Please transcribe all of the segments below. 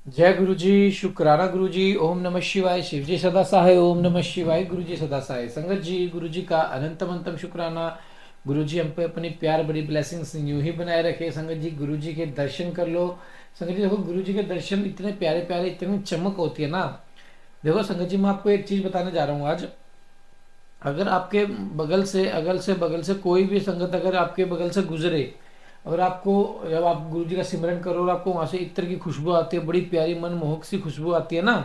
जय गुरु जी। शुक्राना गुरु जी। ओम नमः शिवाय। शिव जी सदा सहाय। ओम नमः शिवाय। गुरु जी सदा सहाय। संगत जी, गुरु जी का अनंतम अंतम शुक्राना। गुरु जी हम पे अपनी प्यार बड़ी ब्लेसिंग्स यूं ही बनाए रखे। संगत जी, गुरु जी के दर्शन कर लो। संगत जी देखो, गुरु जी के दर्शन इतने प्यारे प्यारे, इतनी चमक होती है ना। देखो संगत जी, मैं आपको एक चीज बताने जा रहा हूँ आज। अगर आपके बगल से, अगल से बगल से कोई भी संगत अगर आपके बगल से गुजरे, और आपको, जब आप गुरु जी का सिमरन करो और आपको वहां से इत्र की खुशबू आती है, बड़ी प्यारी मनमोहक सी खुशबू आती है ना,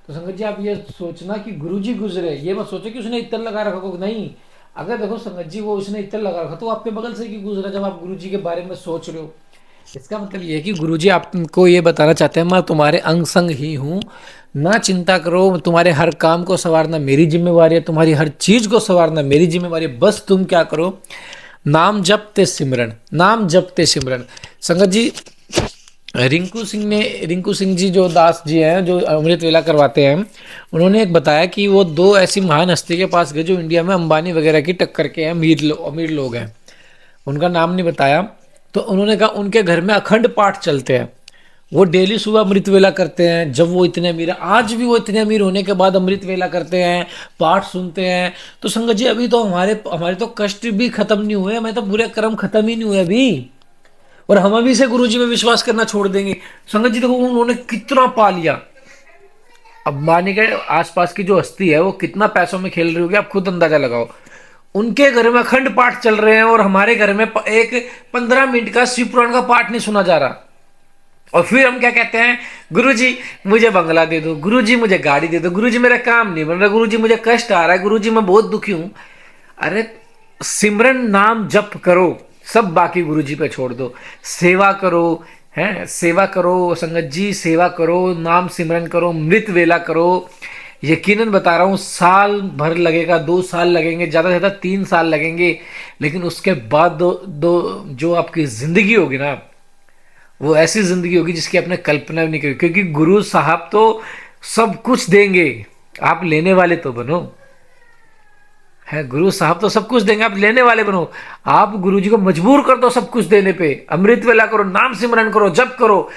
तो संगत जी आप ये सोचना कि गुरु जी गुजरे, ये मत सोचो कि उसने इत्र लगा रखा हो, नहीं। अगर देखो संगत जी, वो उसने इत्र लगा रखा तो आपके बगल से क्यों गुजरा जब आप गुरु जी के बारे में सोच रहे हो। इसका मतलब ये है कि गुरुजी आपको ये बताना चाहते हैं, मैं तुम्हारे अंग संग ही हूँ। ना चिंता करो, तुम्हारे हर काम को संवारना मेरी जिम्मेवारी है, तुम्हारी हर चीज को संवारना मेरी जिम्मेवारी है। बस तुम क्या करो, नाम जपते सिमरन, नाम जपते सिमरन। संगत जी, रिंकू सिंह जी जो दास जी हैं, जो अमृत वेला करवाते हैं, उन्होंने एक बताया कि वो दो ऐसी महान हस्ती के पास गए जो इंडिया में अंबानी वगैरह की टक्कर के हैं, अमीर लोग हैं। उनका नाम नहीं बताया। तो उन्होंने कहा उनके घर में अखंड पाठ चलते हैं। वो डेली सुबह अमृत वेला करते हैं। जब वो इतने अमीर है, आज भी वो इतने अमीर होने के बाद अमृत वेला करते हैं, पाठ सुनते हैं। तो संगत जी, अभी तो हमारे हमारे तो कष्ट भी खत्म नहीं हुए, हमें तो बुरे कर्म खत्म ही नहीं हुए अभी, और हम अभी से गुरु जी में विश्वास करना छोड़ देंगे। संगत जी देखो, उन्होंने कितना पा लिया। अब माने के आसपास की जो हस्ती है वो कितना पैसों में खेल रही होगी, आप खुद अंदाजा लगाओ। उनके घर में अखंड पाठ चल रहे हैं और हमारे घर में एक 15 मिनट का शिव पुराण का पाठ नहीं सुना जा रहा। और फिर हम क्या कहते हैं, गुरुजी मुझे बंगला दे दो, गुरुजी मुझे गाड़ी दे दो, गुरुजी मेरा काम नहीं बन रहा, गुरुजी मुझे कष्ट आ रहा है, गुरुजी मैं बहुत दुखी हूं। अरे, सिमरन नाम जप करो, सब बाकी गुरुजी पे छोड़ दो। सेवा करो, है सेवा करो संगत जी, सेवा करो, नाम सिमरन करो, मृत वेला करो। यकीनन बता रहा हूं, साल भर लगेगा, 2 साल लगेंगे, ज्यादा से ज्यादा 3 साल लगेंगे, लेकिन उसके बाद दो दो जो आपकी जिंदगी होगी ना, वो ऐसी जिंदगी होगी जिसकी आपने कल्पना भी नहीं करी। क्योंकि गुरु साहब तो सब कुछ देंगे, आप लेने वाले तो बनो। है, गुरु साहब तो सब कुछ देंगे, आप लेने वाले बनो। आप गुरु जी को मजबूर कर दो सब कुछ देने पे। अमृत वेला करो, नाम सिमरन करो, जप करो,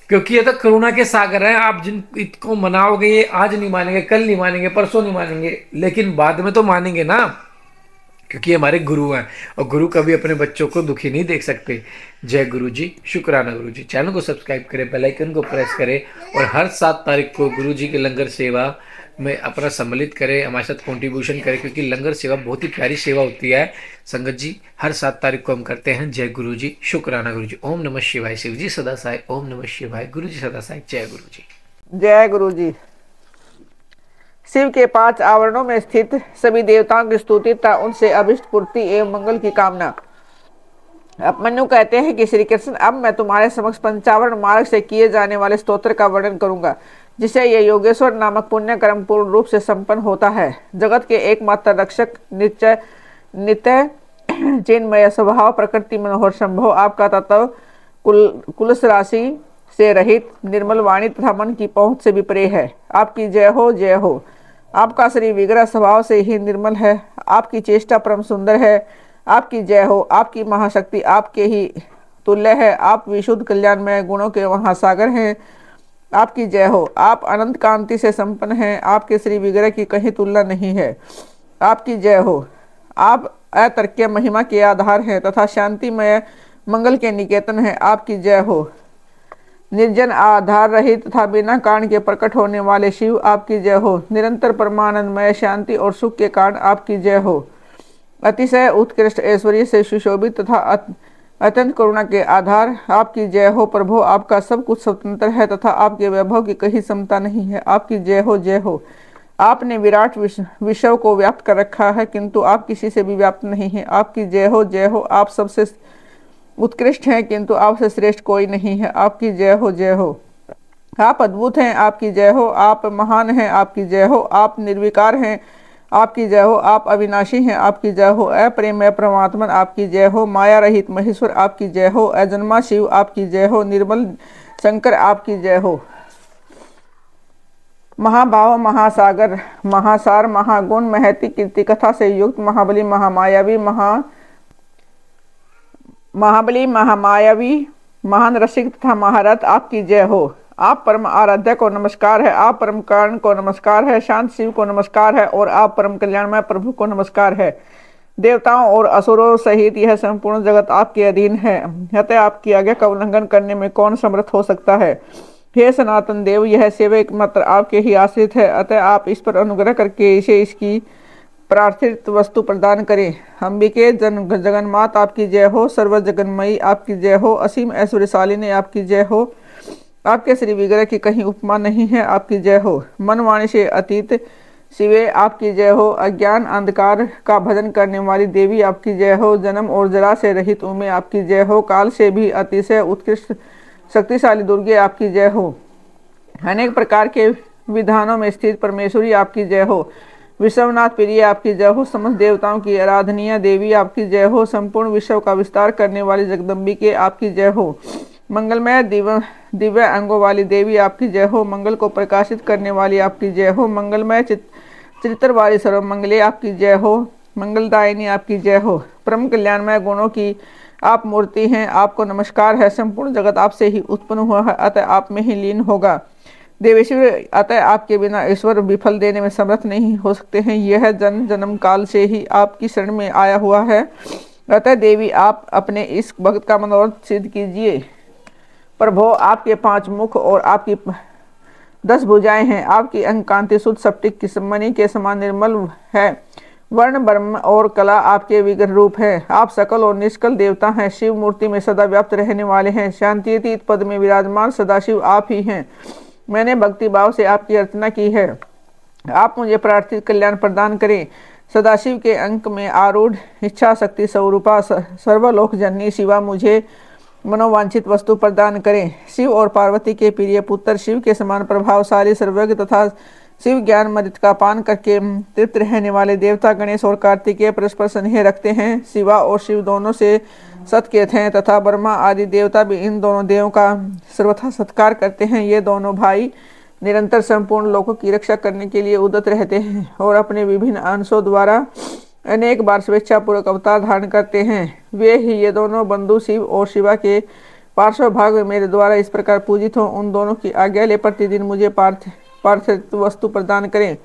क्योंकि ये तो करुणा के सागर हैं। आप जिन इनको मनाओगे, ये आज नहीं मानेंगे, कल नहीं मानेंगे, परसों नहीं मानेंगे, लेकिन बाद में तो मानेंगे ना, क्योंकि ये हमारे गुरु हैं। और गुरु कभी अपने बच्चों को दुखी नहीं देख सकते। जय गुरु जी। शुक्राना गुरु जी। चैनल को सब्सक्राइब करें, बेल आइकन को प्रेस करें, और हर 7 तारीख को गुरु जी के लंगर सेवा में अपना सम्मिलित करें, हमारे साथ कंट्रीब्यूशन करें, क्योंकि लंगर सेवा बहुत ही प्यारी सेवा होती है। संगत जी, हर 7 तारीख को हम करते हैं। जय गुरु जी। शुक्राना गुरु जी। ओम नमः शिवाय। शिव जी सदा साई। ओम नमः शिवाय। गुरु जी सदा साई। जय गुरु जी। जय गुरु जी। शिव के 5 आवरणों में स्थित सभी देवताओं की स्तुति तथा उनसे अभिष्ट पूर्ति एवं मंगल की कामना। उपमन्यु कहते हैं कि श्री कृष्ण, अब मैं तुम्हारे समक्ष 5 मार्ग से किए जाने वाले स्तोत्र का वर्णन करूंगा, जिसे ये योगेश्वर नामक पुण्य कर्म पूर्ण रूप से संपन्न होता है। जगत के एकमात्र रक्षक, नित्य नित्य चिन्मय स्वभाव, प्रकृति मनोहर संभव, आपका तत्व कुलस राशि से रहित, निर्मल वाणी तथा मन की पहुंच से विपरीय है। आपकी जय हो, जय हो। आपका श्री विग्रह स्वभाव से ही निर्मल है, आपकी चेष्टा परम सुंदर है। आपकी जय हो। आपकी महाशक्ति आपके ही तुल्य है, आप विशुद्ध कल्याणमय गुणों के महासागर हैं। आपकी जय हो। आप अनंत कांति से संपन्न हैं, आपके श्री विग्रह की कहीं तुलना नहीं है। आपकी जय हो। आप अतर्क्य महिमा के आधार हैं तथा शांतिमय मंगल के निकेतन हैं। आपकी जय हो। निर्जन, आधार रहित तथा बिना कारण के प्रकट होने वाले शिव, आपकी जय हो। निरंतर परमानंदमय शांति और सुख के कारण, आपकी जय हो। अतिशय उत्कृष्ट ऐश्वर्य से सुशोभित तथा अत्यंत करुणा के आधार, आपकी जय हो। प्रभु, आपका सब कुछ स्वतंत्र है तथा आपके वैभव की कहीं समता नहीं है। आपकी जय हो, जय हो। आपने विराट विश्व को व्याप्त कर रखा है, किंतु आप किसी से भी व्याप्त नहीं है। आपकी जय हो, जय हो। आप सबसे उत्कृष्ट हैं, किंतु आपसे श्रेष्ठ कोई नहीं है। आपकी जय हो, जय हो। आप अद्भुत हैं, आपकी जय हो। आप महान हैं, आपकी जय हो। आप निर्विकार हैं, आपकी जय हो। आप अविनाशी हैं, आपकी जय हो। अप्रेमय परमात्मा, आपकी जय हो। माया रहित महेश्वर, आपकी जय हो। अजन्मा शिव, आपकी जय हो। निर्मल शंकर, आपकी जय हो। महाभाव, महासागर, महासार, महागुण, महती कीर्ति कथा से युक्त महाबली, महामायावी, महान रसिक तथा महारथ, आपकी जय हो। आप परम आराध्य को नमस्कार है, आप परम कारण को नमस्कार है, शांत शिव को नमस्कार है और आप परम कल्याणमय प्रभु को नमस्कार है। देवताओं और असुरों सहित यह संपूर्ण जगत आपके अधीन है, अतः आपकी आज्ञा का उल्लंघन करने में कौन समर्थ हो सकता है। हे सनातन देव, यह सेवा एकमात्र आपके ही आश्रित है, अतः आप इस पर अनुग्रह करके इसे इसकी प्रार्थित वस्तु प्रदान करें। अंबिके जगन्मात आपकी जय हो, सर्व जगन्मयी आपकी जय हो, असीम ऐश्वर्यशालिनी आपकी जय हो, आपके श्री विग्रह की कहीं उपमा नहीं है, आपकी जय हो। मनवाणी से अतीत शिवे आपकी जय हो, अज्ञान अंधकार का भजन करने वाली देवी आपकी जय हो, जन्म और जरा से रहित उमे आपकी जय हो, काल से भी अतिशय उत्कृष्ट शक्तिशाली दुर्गे आपकी जय हो, अनेक प्रकार के विधानों में स्थित परमेश्वरी आपकी जय हो, विश्वनाथ प्रिय आपकी जय हो, समस्त देवताओं की आराधनीय देवी आपकी जय हो, संपूर्ण विश्व का विस्तार करने वाली जगदम्बिके आपकी जय हो, मंगलमय दिव्य अंगों वाली देवी आपकी जय हो, मंगल को प्रकाशित करने वाली आपकी जय हो, मंगलमय चित्र वाली सर्वमंगले आपकी जय हो, मंगलदायिनी आपकी जय हो, परम कल्याणमय गुणों की आप मूर्ति हैं, आपको नमस्कार है। संपूर्ण जगत आपसे ही उत्पन्न हुआ है, अतः आप में ही लीन होगा। देवेश्वर, अतः आपके बिना ईश्वर विफल देने में समर्थ नहीं हो सकते हैं। यह जन्म काल से ही आपकी शरण में आया हुआ है, अतः देवी आप अपने इस भक्त का मनोरथ सिद्ध कीजिए। प्रभो, आपके 5 मुख और आपकी 10 भुजाएं हैं, आपकी अंग कांति शुद्ध स्फटिक की मणि के समान निर्मल है, वर्ण ब्रह्म और कला आपके विग्रह रूप है, आप सकल और निष्कल देवता हैं, शिव मूर्ति में सदा व्याप्त रहने वाले हैं, शांतितीत पद में विराजमान सदाशिव आप ही हैं। मैंने भक्ति भाव से आपकी अर्चना की है, आप मुझे प्रार्थित कल्याण प्रदान करें। सदाशिव के अंक में आरूढ़ इच्छा शक्ति स्वरूपा सर्वलोक जननी शिवा मुझे मनोवांछित वस्तु प्रदान करें। शिव और पार्वती के प्रिय पुत्र, शिव के समान प्रभावशाली सर्वज्ञ तथा शिव ज्ञान मृत का पान करके तृप्त रहने वाले देवता गणेश और कार्तिकेय परस्पर स्नेह रखते हैं। शिवा और शिव दोनों से सतकेत हैं तथा ब्रह्मा आदि देवता भी इन दोनों देवों का सर्वथा सत्कार करते हैं। ये दोनों भाई निरंतर संपूर्ण लोकों की रक्षा करने के लिए उद्यत रहते हैं और अपने विभिन्न अंशों द्वारा अनेक बार स्वेच्छापूर्वक अवतार धारण करते हैं। वे ही ये दोनों बंधु शिव और शिवा के पार्श्व भाग में मेरे द्वारा इस प्रकार पूजित हो। उन दोनों की आज्ञा ले प्रतिदिन मुझे पार्थिव वस्तु प्रदान करें,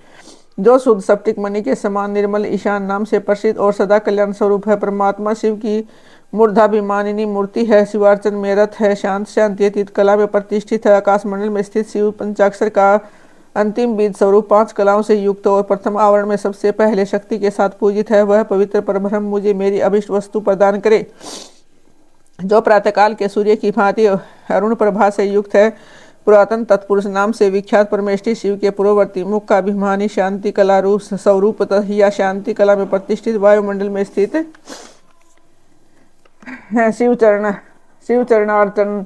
जो शुद्ध स्फटिक मणि के समान निर्मल ईशान नाम से प्रसिद्ध और सदा कल्याण स्वरूप है। परमात्मा शिव की मूर्धाभिमानिनी मूर्ति है, शिवार्चन में रत है, शांत शांतितीत कला में प्रतिष्ठित है, आकाश मंडल में स्थित शिव पंचाक्षर का अंतिम बीज स्वरूप 5 कलाओं से युक्त और प्रथम आवरण में सबसे पहले शक्ति के साथ पूजित है। वह पवित्र परब्रह्म मुझे मेरी अभिष्ट वस्तु प्रदान करे, जो प्रातःकाल के सूर्य की भांति अरुण प्रभा से युक्त है। पुरातन तत्पुरुष नाम से विख्यात परमेष्ठी शिव के पूर्ववर्ती मुख का अभिमानी शांति कला रूप स्वरूप या शांति कला में प्रतिष्ठित वायुमंडल में स्थित है। शिव चरणार्चन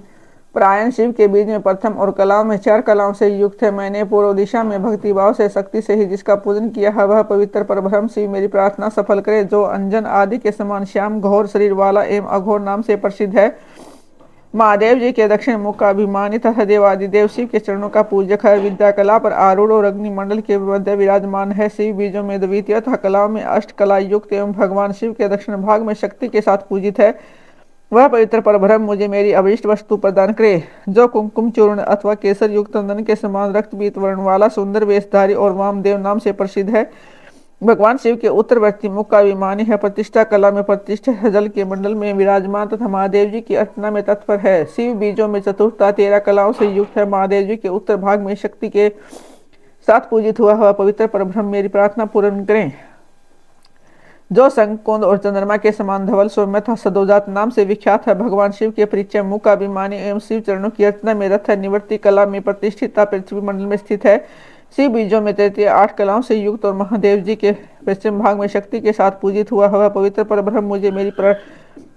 प्रायण शिव के बीज में प्रथम और कलाओं में 4 कलाओं से युक्त है। मैंने पूर्व दिशा में भक्ति भाव से शक्ति से ही जिसका पूजन किया है, वह पवित्र परब्रह्म शिव मेरी प्रार्थना सफल करे, जो अंजन आदि के समान श्याम घोर शरीर वाला एवं अघोर नाम से प्रसिद्ध है। महादेव जी के दक्षिण मुख का अभिमानी तथा देवादिदेव शिव के चरणों का पूजक है। विद्या कला पर आरूढ़ और अग्निमंडल के मध्य विराजमान है। शिव बीजों में द्वितीय तथा कलाओं में 8 कला युक्त एवं भगवान शिव के दक्षिण भाग में शक्ति के साथ पूजित है। वह पवित्र परब्रह्म मुझे मेरी अभिष्ट वस्तु प्रदान करे, जो कुमकुम चूर्ण अथवा केसर युक्त चंदन के समान रक्तबीत वर्ण वाला सुंदर वेशधारी और वामदेव नाम से प्रसिद्ध है। भगवान शिव के उत्तरवर्ती मुख का अभिमानी है, प्रतिष्ठा कला में प्रतिष्ठित है, जल के मंडल में विराजमान तथा महादेव जी की अर्चना में तत्पर है। शिव बीजों में चतुर्थता 13 कलाओं से युक्त है। महादेव जी के उत्तर भाग में शक्ति के साथ पूजित हुआ पवित्र परब्रह्म मेरी प्रार्थना पूर्ण करें, जो शंकुंद और चंद्रमा के समान धवल सौम्य तथा सदोजात नाम से विख्यात है। भगवान शिव के परिचय मुख का अभिमानी एवं शिव चरणों की अर्चना में रत है। निवृत्ति कला में प्रतिष्ठित पृथ्वी मंडल में स्थित है। शिव बीजों में तृतीय 8 कलाओं से युक्त और महादेव जी के पश्चिम भाग में शक्ति के साथ पूजित हुआ पवित्र परब्रह्म मुझे मेरी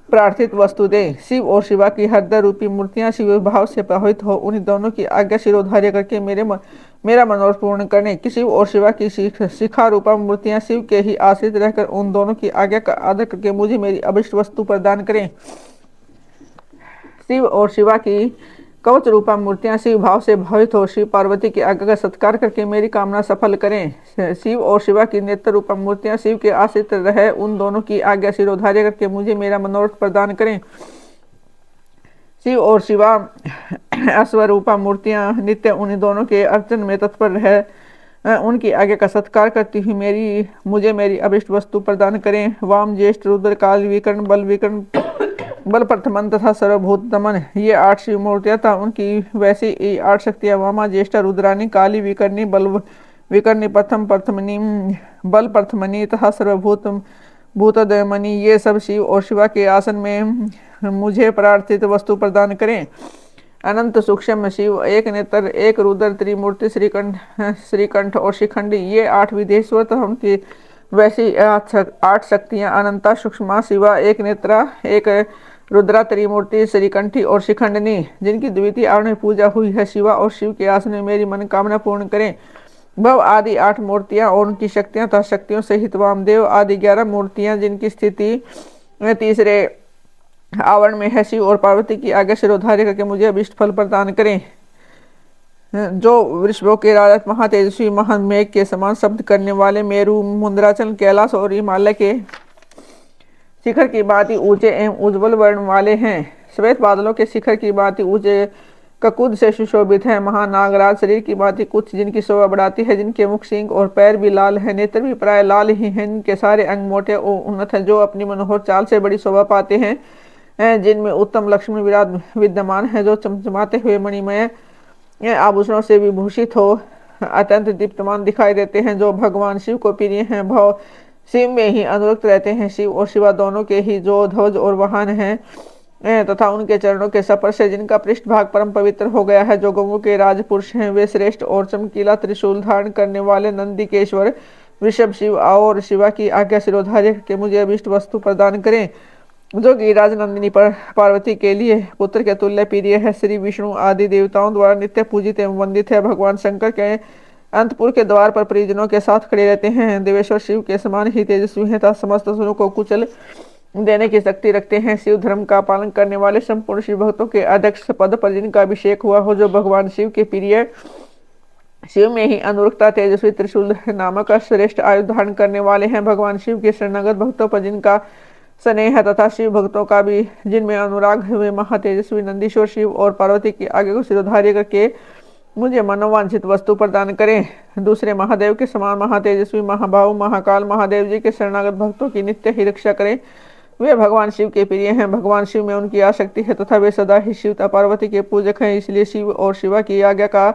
प्रार्थित वस्तु दे। शिव और शिवा की हृदय रूपी मूर्तियां शिव भाव से प्रभावित हो, उन्हीं दोनों की आज्ञा शिरोधार्य करके मेरा मनोरथ पूर्ण करने। कि शिव और शिवा की शिखा रूपा मूर्तियां शिव के ही आश्रित रहकर उन दोनों की आज्ञा का आदर करके मुझे मेरी अभिष्ट वस्तु प्रदान करें। शिव और शिवा की कवच रूपा मूर्तियां शिव भाव से भावित हो, शिव पार्वती की आज्ञा का सत्कार करके मेरी कामना सफल करें। शिव और शिवा की नेत्र रूपा मूर्तियां शिव के आश्रित रहे, उन दोनों की आज्ञा शिरोधार्य करके मुझे मेरा मनोरथ प्रदान करें। शिव और शिवा अस्वरूपा मूर्तियां नित्य उन्हीं दोनों के अर्चन में तत्पर है। उनकी आज्ञा का सत्कार करती हुई मुझे मेरी अभिष्ट वस्तु प्रदान करें। वाम, ज्येष्ठ, रुद्र, काल विकर्ण, बल विकर्ण, बल प्रथमन तथा सर्वभूत दमन, ये 8 शिव मूर्तियां था। उनकी वैसी 8 शक्तियां वामा, ज्येष्ठा, रुद्रानी, काली, विकर्णी, बल विकर्णी, प्रथमनी, बल प्रथमनी तथा सर्वभूत भूतदमनी, ये सब शिव और शिवा के आसन में मुझे प्रार्थित वस्तु प्रदान करें। अनंत सूक्ष्म शिव, एक नेत्र, एक रुद्र, त्रिमूर्ति, श्रीकंठ और शिखंडी, ये 8 विदेश्वर तथा उनकी वैसी 8 शक्तियां अनंता सूक्ष्मा शिवा, एक नेत्रा, एक रुद्रा, त्रिमूर्ति, श्रीकंठी और शिखंडनी, जिनकी द्वितीय आवरण में पूजा हुई है। शिवा और शिव के आसन में मेरी मनोकामना पूर्ण करें। भव आदि 8 मूर्तियां और उनकी शक्तियां तथा शक्तियों सहित वामदेव आदि 11 मूर्तियां, जिनकी स्थिति तीसरे आवरण में है। शिव और पार्वती की आज्ञा शिरोधार्य करके मुझे अभिष्ट फल प्रदान करें। जो वृषभों के राजा महातेजस्वी महान मेघ के समान शब्द करने वाले मेरु, मुंद्राचल, कैलाश और हिमालय के शिखर की भांति ऊंचे एवं उज्ज्वल वर्ण वाले हैं। श्वेत बादलों के शिखर की भांति ऊंचे ककुद से सुशोभित है। महानागराज शरीर की भांति कुछ, जिनकी शोभा बढ़ाती है, जिनके मुख, सींग और पैर भी लाल है, नेत्र भी प्राय लाल ही हैं, जिनके सारे अंग मोटे और उन्नत हैं, जो अपनी मनोहर चाल से बड़ी शोभा पाते हैं, जिनमें उत्तम लक्ष्मण विराट विद्यमान है, जो चमचमाते हुए मणिमय आभूषणों से विभूषित हो अत्यंत दीप्तमान दिखाई देते हैं, जो भगवान शिव को प्रिय हैं, भव शिव में ही अनुरक्त रहते हैं। शिव और शिवा दोनों के ही जो ध्वज और वाहन हैं तथा उनके चरणों के स्पर्श से जिनका पृष्ठ भाग परम पवित्र हो गया है, जो गौओं के राजपुरुष हैं, वे श्रेष्ठ और चमकीला त्रिशूल धारण करने वाले नंदिकेश्वर वृषभ शिव और शिवा की आज्ञा शिरोधार्य के मुझे अभिष्ट वस्तु प्रदान करें, जो कि राजनंदिनी पर पार्वती के लिए पुत्र के तुल्य प्रिय है। श्री विष्णु आदि देवताओं द्वारा नित्य पूजित एवं वंदित है। भगवान शंकर के अंतपुर के द्वार पर परिजनों के साथ खड़े रहते हैं। देवेश्वर शिव के समान ही तेजस्वी हैं तथा समस्त असुरों को कुचल देने की शक्ति रखते हैं। शिव धर्म का पालन करने वाले संपूर्ण शिव भक्तों के अध्यक्ष पद पर जिनका अभिषेक हुआ हो, जो भगवान शिव के प्रिय, शिव में ही अनुरक्ता तेजस्वी त्रिशूल नामक श्रेष्ठ आयु धारण करने वाले हैं। भगवान शिव के शरणागत भक्तों पर जिनका स्नेह तथा शिव भक्तों का भी जिनमें अनुराग हुए महातेजस्वी नंदीश्वर शिव और पार्वती की आगे को शिरोधार्य करके मुझे मनोवांछित वस्तु प्रदान करें। दूसरे महादेव के समान महातेजस्वी महाभाव महाकाल महादेव जी के शरणागत भक्तों की नित्य ही रक्षा करें। वे भगवान शिव के प्रिय हैं। भगवान शिव में उनकी आसक्ति है तथा वे सदा ही शिव तथा पार्वती के पूजक हैं। इसलिए शिव और शिवा की आज्ञा का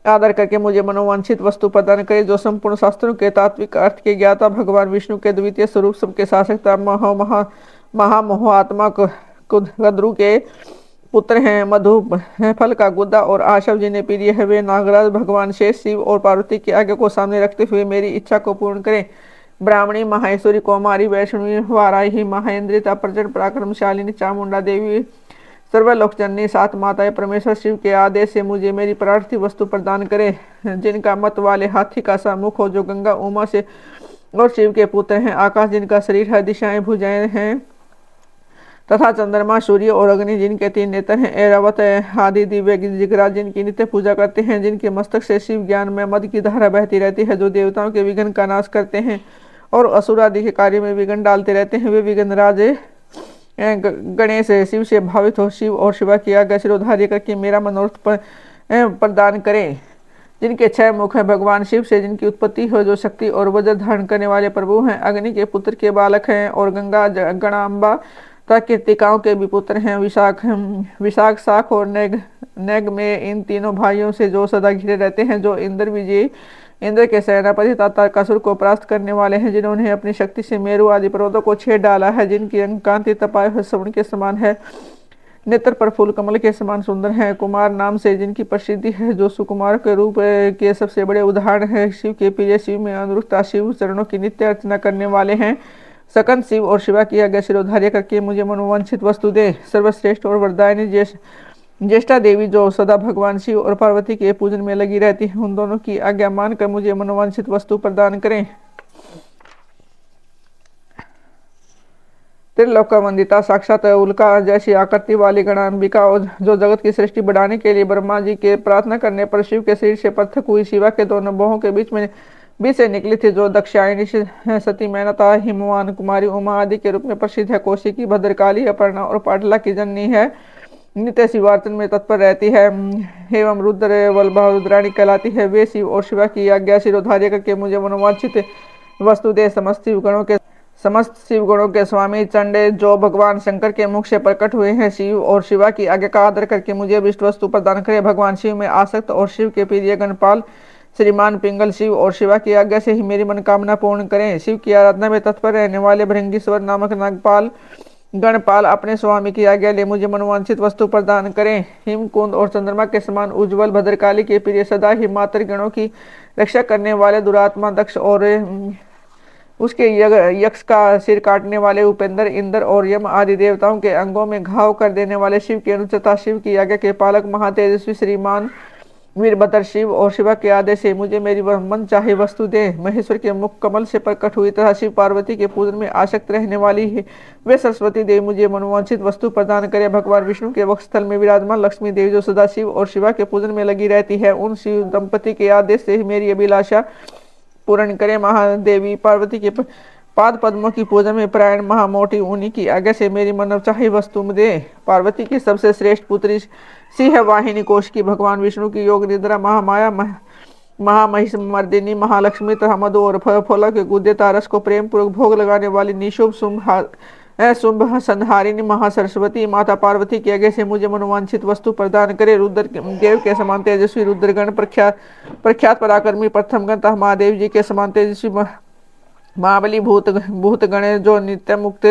आदर करके मुझे मनोवांछित वस्तु प्रदान करें, जो संपूर्ण शास्त्रों के तात्विक अर्थ के ज्ञाता भगवान विष्णु के द्वितीय स्वरूप सबके शासकता महामोह आत्मा कद्रु के पुत्र हैं। मधु फल का गुद्दा और आशव जिन्हें प्रिय है, वे नागराज भगवान शेष शिव और पार्वती की आज्ञा को सामने रखते हुए मेरी इच्छा को पूर्ण करें। ब्राह्मणी, माहेश्वरी, कौमारी, वैष्णवी, वाराही, महेंद्रिता, प्रचंड पराक्रमशालिनी, चामुंडा देवी, सर्वलोक जननी, 7 माताएं परमेश्वर शिव के आदेश से मुझे मेरी प्रार्थित वस्तु प्रदान करें, जिनका मत वाले हाथी का सा मुख हो, जो गंगा उमा से और शिव के पुत्र हैं। आकाश जिनका शरीर है, दिशाएं भुजाएं हैं तथा चंद्रमा, सूर्य और अग्नि जिनके 3 नेत्र हैं। ऐरावत आदि दिव्य जिगराज जिनकी नित्य पूजा करते हैं, जिनके मस्तक से शिव ज्ञान में मद की धारा बहती रहती है, जो देवताओं के विघ्न का नाश करते हैं और असुर आदि के कार्य में विघ्न डालते रहते हैं। वे विघ्नराज गणेश शिव से भावित हो शिव और शिवा की आज्ञा शिरोधार्य करके मेरा मनोरथ प्रदान करें। जिनके 6 मुख हैं, भगवान शिव से जिनकी उत्पत्ति हो, जो शक्ति और वज्र धारण करने वाले प्रभु हैं, अग्नि के पुत्र के बालक हैं और गंगा गणाम्बा तथा कृतिकाओं के भी पुत्र हैं। विशाख, शाख और नेग में इन तीनों भाइयों से जो सदा घिरे रहते हैं, जो इंद्र विजयी, इंद्र के सेनापति तथा कासुर को परास्त करने वाले हैं, जिन्होंने अपनी शक्ति से मेरु आदि पर्वतों को छेड़ डाला है, जिनकी अंग कांति तपाए हुए श्रवण के समान है, नेत्र पर फूल कमल के समान सुंदर है। कुमार नाम से जिनकी प्रसिद्धि है, जो सुकुमार के रूप के सबसे बड़े उदाहरण है। शिव के प्रिय, शिव में अनुरुक्ता, शिव चरणों की नित्य अर्चना करने वाले हैं। सकंद शिव और शिवा की आज्ञा शिरोधार्य करके मुझे मनोवांछित वस्तु दे। सर्वश्रेष्ठ और वरदायिनी ज्येष्ठा देवी, जो सदा भगवान शिव और पार्वती के पूजन में लगी रहती है, उन दोनों की आज्ञा मानकर मुझे मनोवांछित वस्तु प्रदान करें। त्रिलोक वंदिता, साक्षात उल्का जैसी आकृति वाली गणांबिका, जो जगत की सृष्टि बढ़ाने के लिए ब्रह्मा जी के प्रार्थना करने पर शिव के शरीर से पृथक हुई, शिवा के दोनों बाहों के बीच से निकली थी, जो दक्षायणी, सती, मैनता, हिमवान, कुमारी, उमा आदि के रूप में प्रसिद्ध है। कौशिकी, भद्रकाली, अपर्णा और पाटला की जननी है। नित्य शिवार्चन में तत्पर रहती है एवं रुद्र वल्लभा रुद्राणी कहलाती है। वे शिव और शिवा की आज्ञा शिरोधार्य करके मुझे मनोवांछित वस्तु दे। समस्त शिव गणों के स्वामी चंडे जो भगवान शंकर के मुख से प्रकट हुए हैं, शिव और शिवा की आज्ञा का आदर करके मुझे अभिष्ट वस्तु प्रदान करें। भगवान शिव में आसक्त और शिव के प्रिय गणपाल श्रीमान पिंगल शिव और शिवा की आज्ञा से ही मेरी मनोकामना पूर्ण करें। शिव की आराधना में तत्पर रहने वाले भृंगीश्वर नामक नागपाल गणपाल अपने स्वामी की आज्ञा ले मुझे मनोवांछित वस्तु प्रदान करें। हिमकुंद और चंद्रमा के समान उज्जवल भद्रकाली के प्रिय सदा ही मातर गणों की रक्षा करने वाले दुरात्मा दक्ष और उसके यक्ष का सिर काटने वाले उपेंद्र इंद्र और यम आदि देवताओं के अंगों में घाव कर देने वाले शिव के अनुचता शिव की आज्ञा के पालक महातेजस्वी श्रीमान वीरभद्र शिव और शिवा के आदेश से मुझे मेरी मन चाहे वस्तु दे। महेश्वर के मुख कमल से प्रकट हुई तथा शिव पार्वती के पूजन में आसक्त रहने वाली है वे सरस्वती देवी मुझे मनोवांछित वस्तु प्रदान करे। भगवान विष्णु के वक्षस्थल में विराजमान लक्ष्मी देवी जो सदा शिव और शिवा के पूजन में लगी रहती है, उन शिव दंपति के आदेश से ही मेरी अभिलाषा पूर्ण करे। महादेवी पार्वती के पाद पद्मों की पूजा में प्रायण महामोटी उन्हीं की आज्ञा से मेरी मनव चाही वस्तु दे। पार्वती की सबसे श्रेष्ठ पुत्री सिंह वाहिनी कोश की भगवान विष्णु की योग निद्रा महामाया महामहिष मर्दिनी महालक्ष्मी तथा मधु और फल के गुदे तारस को प्रेम पूर्वक भोग लगाने वाली निशुभ शुंभ संहारिणी महासरस्वती माता पार्वती की आज्ञा से मुझे मनोवांछित वस्तु प्रदान करे। रुद्र देव के समान तेजस्वी रुद्रगण प्रख्यात पराक्रमी प्रथम गण तथा महादेव जी के समान तेजस्वी महाबली भूतगण जो नित्य मुक्त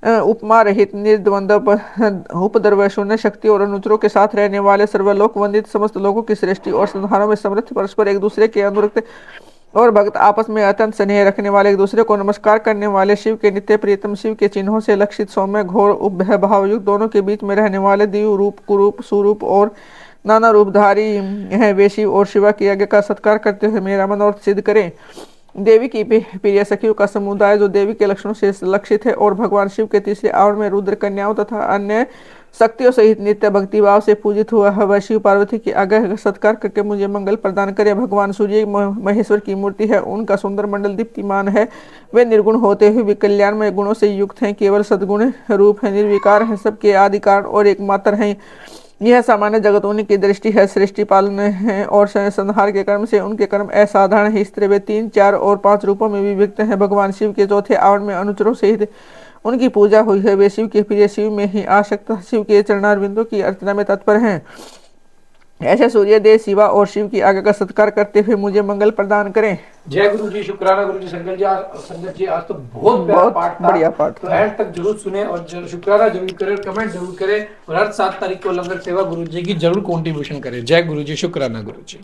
उपमा रहित निर्द्वंद उपद्रव शून्य शक्ति और अनुचरों के साथ रहने वाले सर्वलोक वंदित समस्त लोगों की सृष्टि और संहारों में समृद्ध परस्पर एक दूसरे के अनुरक्त और भक्त आपस में अत्यंत स्नेह रखने वाले एक दूसरे को नमस्कार करने वाले शिव के नित्य प्रियतम शिव के चिन्हों से लक्षित सौम्य घोर उपभय भावयुक्त दोनों के बीच में रहने वाले दिव्य रूप कुरूप सुरूप और नाना रूपधारी है वे शिव और शिवा की आज्ञा का सत्कार करते हुए मेरा मनोरथ सिद्ध करें। देवी की प्रिय सखियों का समुदाय जो देवी के लक्षणों से लक्षित है और भगवान शिव के तीसरे आवरण में रुद्र कन्याओं तथा अन्य शक्तियों सहित नित्य भक्तिभाव से पूजित हुआ है, वह शिव पार्वती की आज्ञा का सत्कार करके मुझे मंगल प्रदान करे। भगवान सूर्य महेश्वर की मूर्ति है, उनका सुंदर मंडल दीप्तिमान है, वे निर्गुण होते हुए भी कल्याणमय गुणों से युक्त हैं, केवल सद्गुण रूप है, निर्विकार है, सबके आदि कारण और एकमात्र हैं। यह सामान्य जगत उन्हीं की दृष्टि है, सृष्टि पालन है और संहार के कर्म से उनके कर्म असाधारण है। इस तरह वे 3, 4 और 5 रूपों में विभक्त हैं। भगवान शिव के चौथे आवरण में अनुचरों सहित उनकी पूजा हुई है, वे शिव के प्रिय शिव में ही आसक्त शिव के चरणारविंदों की अर्चना में तत्पर हैं। ऐसे सूर्यदेव शिवा और शिव की आज्ञा का सत्कार करते हुए मुझे मंगल प्रदान करें। जय गुरु जी, शुक्राना गुरु जी, संगत जी आज तो बहुत बढ़िया पाठ तो एंड तक जरूर सुने और शुक्राना जरूर करें, कमेंट जरूर करें और हर 7 तारीख को लंगर सेवा गुरु जी की जरूर कंट्रीब्यूशन करें। जय गुरु जी, शुक्राना गुरु जी।